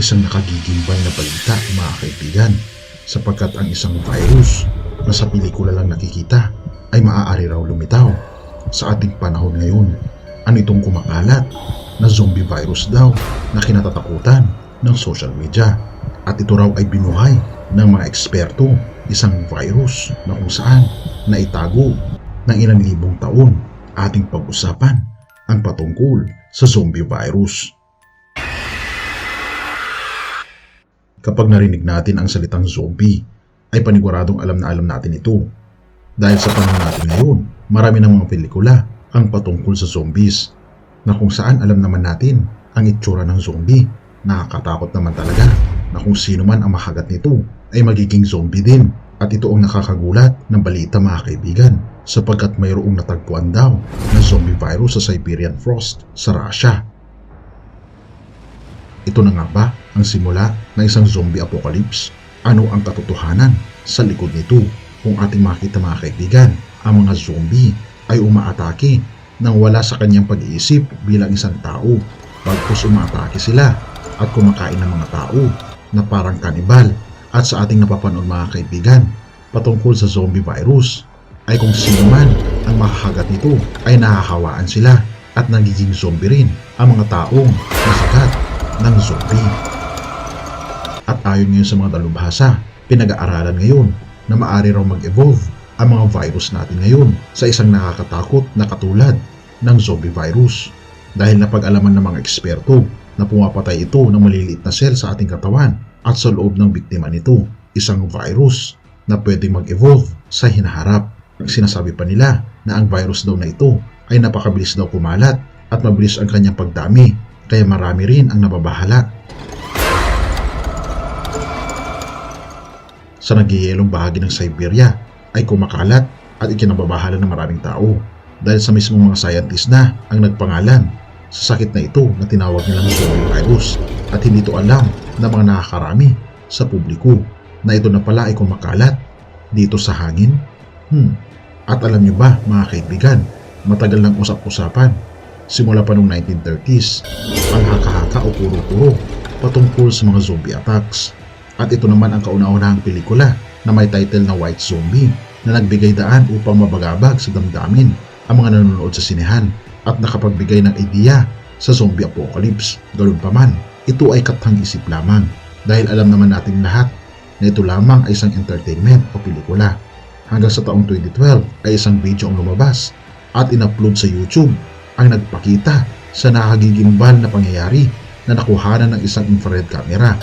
isang nakagigimbal na balita mga kaibigan, sapagkat ang isang virus na sa pelikula lang nakikita ay maaari raw lumitaw sa ating panahon ngayon. Ano itong kumakalat na zombie virus daw na kinatatakutan ng social media, at ito raw ay binuhay ng mga eksperto, isang virus na kung saan naitago ng ilang libong taon. Ating pag-usapan ang patungkol sa zombie virus. Kapag narinig natin ang salitang zombie, ay paniguradong alam na alam natin ito. Dahil sa panahon natin ngayon, marami ng mga pelikula ang patungkol sa zombies, na kung saan alam naman natin ang itsura ng zombie. Nakakatakot naman talaga na kung sino man ang makagat nito ay magiging zombie din. At ito ang nakakagulat na balita mga kaibigan, sapagkat mayroong natagpuan daw na zombie virus sa Siberian Frost sa Russia. Ito na nga ba ang simula ng isang zombie apocalypse? Ano ang katotohanan sa likod nito? Kung ating makita mga kaibigan, ang mga zombie ay umaatake nang wala sa kanyang pag-iisip bilang isang tao. Bagkus umaatake sila at kumakain ng mga tao na parang kanibal. At sa ating napapanood mga kaibigan patungkol sa zombie virus, ay kung sino man ang makakagat nito ay nakakawaan sila at nagiging zombie rin ang mga taong nasagat ng zombie. At ayon ngayon sa mga dalubhasa, pinag-aaralan ngayon na maaari raw mag-evolve ang mga virus natin ngayon sa isang nakakatakot na katulad ng zombie virus, dahil napag-alaman ng mga eksperto na pumapatay ito ng maliliit na cell sa ating katawan, at sa loob ng biktima nito, isang virus na pwedeng mag-evolve sa hinaharap. Sinasabi pa nila na ang virus daw na ito ay napakabilis daw kumalat at mabilis ang kanyang pagdami, kaya marami rin ang nababahala. Sa nagyayelong bahagi ng Siberia ay kumakalat at ikinababahala ng maraming tao, dahil sa mismong mga scientist na ang nagpangalan sa sakit na ito na tinawag nilang zombie virus, at hindi ito alam ng mga nakakarami sa publiko na ito na pala ay kumakalat dito sa hangin. At alam nyo ba mga kaibigan, matagal ng usap-usapan simula pa noong 1930s ang haka-haka o puro-puro patungkol sa mga zombie attacks. At ito naman ang kauna-unahang pelikula na may title na White Zombie na nagbigay daan upang mabagabag sa damdamin ang mga nanonood sa sinehan at nakapagbigay ng ideya sa zombie apocalypse. Ganoon pa man, ito ay kathang-isip lamang, dahil alam naman natin lahat na ito lamang ay isang entertainment o pelikula. Hanggang sa taong 2012 ay isang video ang lumabas at in-upload sa YouTube ang nagpakita sa nakagigimbal na pangyayari na nakuhanan ng isang infrared camera.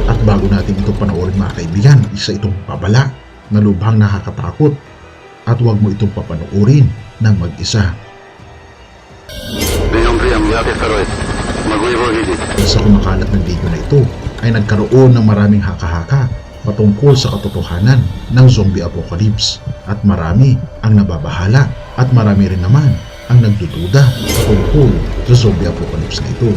At bago natin ito panoorin mga kaibigan, isa itong babala na lubhang nakakatakot, at huwag mo itong papanoorin ng mag-isa. Sa kumakalat ng video na ito ay nagkaroon ng maraming haka-haka patungkol sa katotohanan ng zombie apocalypse, at marami ang nababahala at marami rin naman ang nagdududa patungkol sa zombie apocalypse na ito,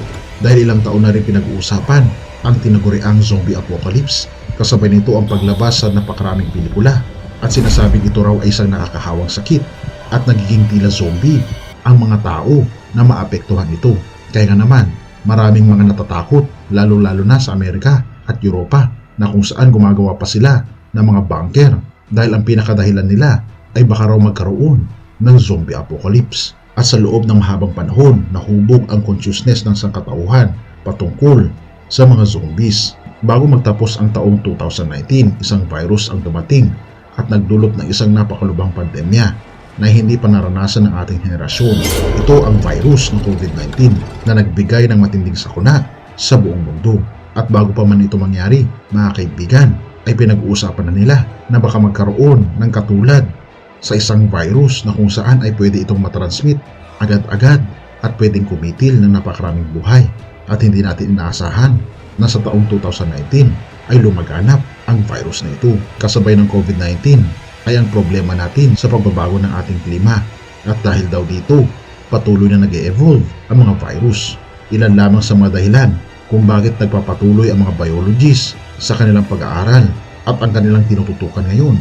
dahil ilang taon na rin pinag-uusapan ang tinaguriang zombie apocalypse. Kasabay nito ang paglabas sa napakaraming pelikula, at sinasabing ito raw ay isang nakakahawang sakit at nagiging tila zombie ang mga tao na maapektuhan ito. Kaya nga naman, maraming mga natatakot, lalo-lalo na sa Amerika at Europa, na kung saan gumagawa pa sila ng mga bunker, dahil ang pinakadahilan nila ay baka raw magkaroon ng zombie apocalypse. At sa loob ng mahabang panahon, nahubog ang consciousness ng sangkatauhan patungkol sa mga zombies. Bago magtapos ang taong 2019, isang virus ang dumating at nagdulot ng isang napakalubhang pandemya na hindi pa naranasan ng ating henerasyon. Ito ang virus ng COVID-19 na nagbigay ng matinding sakuna sa buong mundo. At bago pa man ito mangyari, mga kaibigan, ay pinag-uusapan na nila na baka magkaroon ng katulad sa isang virus na kung saan ay pwede itong matransmit agad-agad at pwedeng kumitil ng napakaraming buhay. At hindi natin inaasahan na sa taong 2019 ay lumaganap ang virus na ito. Kasabay ng COVID-19 ay ang problema natin sa pagbabago ng ating klima, at dahil daw dito patuloy na nag-e-evolve ang mga virus. Ilan lamang sa mga dahilan kung bakit nagpapatuloy ang mga biologists sa kanilang pag-aaral, at ang kanilang tinututukan ngayon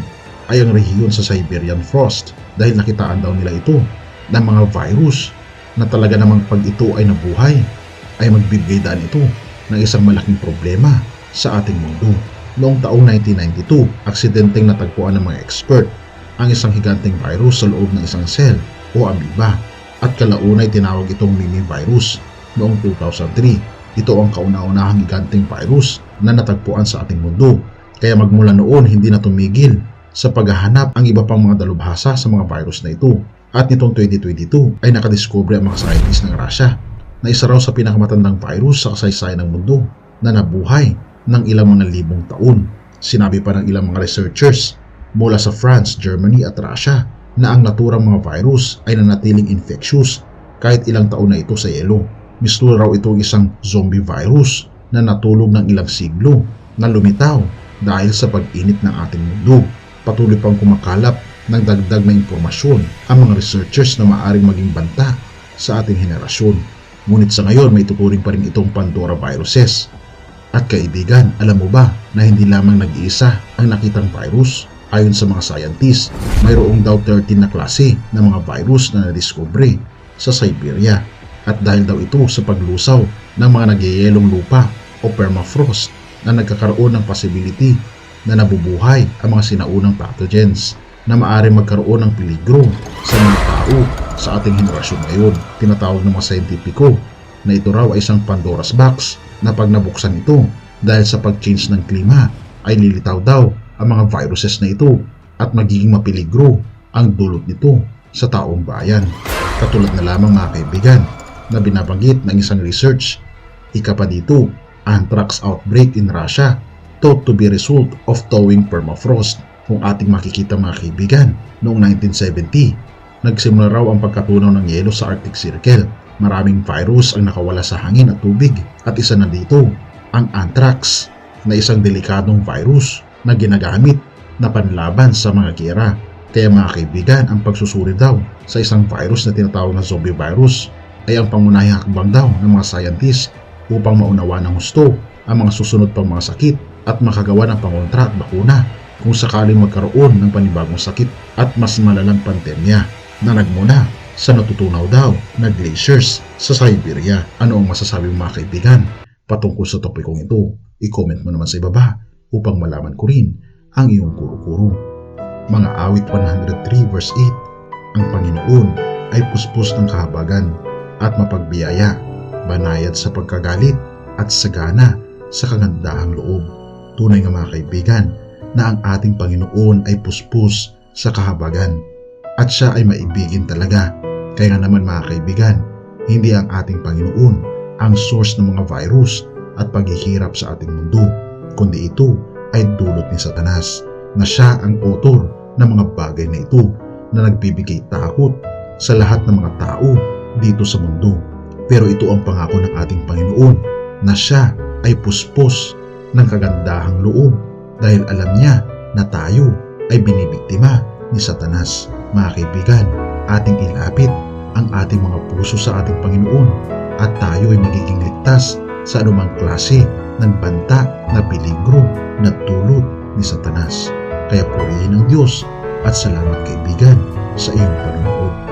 ay ang rehiyon sa Siberian Frost, dahil nakitaan daw nila ito ng mga virus na talaga namang pag ito ay nabuhay ay magbibigay daan ito ng isang malaking problema sa ating mundo. Noong taong 1992, aksidenteng natagpuan ng mga expert ang isang higanteng virus sa loob ng isang cell o amoeba at kalaunay tinawag itong mini virus. Noong 2003, ito ang kauna-unahang higanteng virus na natagpuan sa ating mundo. Kaya magmula noon hindi na tumigil sa paghahanap ang iba pang mga dalubhasa sa mga virus na ito. At nitong 2022 ay nakadiskubre ang mga scientists ng Russia na isa raw sa pinakamatandang virus sa kasaysayan ng mundo na nabuhay ng ilang mga libong taon. Sinabi pa ng ilang mga researchers mula sa France, Germany at Russia na ang naturang mga virus ay nanatiling infectious kahit ilang taon na ito sa yelo. Mismo raw itong isang zombie virus na natulog ng ilang siglo na lumitaw dahil sa pag-init ng ating mundo. Patuloy pang kumakalap ng dagdag na impormasyon ang mga researchers na maaaring maging banta sa ating henerasyon. Ngunit sa ngayon may tuturing pa rin itong Pandora viruses. At kaibigan, alam mo ba na hindi lamang nag-iisa ang nakitang virus? Ayon sa mga scientists, mayroong daw 13 na klase ng mga virus na nadiskubre sa Siberia. At dahil daw ito sa paglusaw ng mga nagyayelong lupa o permafrost na nagkakaroon ng possibility na nabubuhay ang mga sinaunang pathogens na maaaring magkaroon ng peligro sa mga tao sa ating henerasyon ngayon. Tinatawag ng mga scientifico na ito raw ay isang Pandora's box na pag nabuksan ito dahil sa pag-change ng klima ay lilitaw daw ang mga viruses na ito at magiging mapeligro ang dulot nito sa taong bayan. Katulad na lamang mga kaibigan na binabanggit ng isang research, ika pa dito, anthrax outbreak in Russia thought to be result of thawing permafrost. Kung ating makikita mga kaibigan, noong 1970, nagsimula raw ang pagkatunaw ng yelo sa Arctic Circle. Maraming virus ang nakawala sa hangin at tubig at isa na dito ang anthrax na isang delikadong virus na ginagamit na panlaban sa mga giyera. Kaya mga kaibigan, ang pagsusuri daw sa isang virus na tinatawag na zombie virus ay ang pangunahing hakbang daw ng mga scientists upang maunawa ng husto ang mga susunod pang mga sakit at makagawa ng pangontra at bakuna kung sakaling magkaroon ng panibagong sakit at mas malalang pandemya na nagmula sa natutunaw daw na glaciers sa Siberia. Ano ang masasabi mo mga kaibigan patungkol sa topikong ito? I-comment mo naman sa ibaba upang malaman ko rin ang iyong kuro-kuro. Mga awit 103 verse 8, ang Panginoon ay puspos ng kahabagan at mapagbiyaya, banayad sa pagkagalit at sagana sa kagandahang loob. Tunay nga mga kaibigan na ang ating Panginoon ay puspos sa kahabagan at siya ay maibigin talaga. Kaya nga naman mga kaibigan, hindi ang ating Panginoon ang source ng mga virus at paghihirap sa ating mundo, kundi ito ay dulot ni Satanas na siya ang author ng mga bagay na ito na nagbibigay takot sa lahat ng mga tao dito sa mundo. Pero ito ang pangako ng ating Panginoon na siya ay puspos ng kagandahang loob dahil alam niya na tayo ay binibiktima ni Satanas. Mga kaibigan, ating ilapit ang ating mga puso sa ating Panginoon at tayo ay magiging ligtas sa anumang klase ng banta na peligro na dulot ni Satanas. Kaya purihin ang Diyos at salamat kaibigan sa iyong panonood.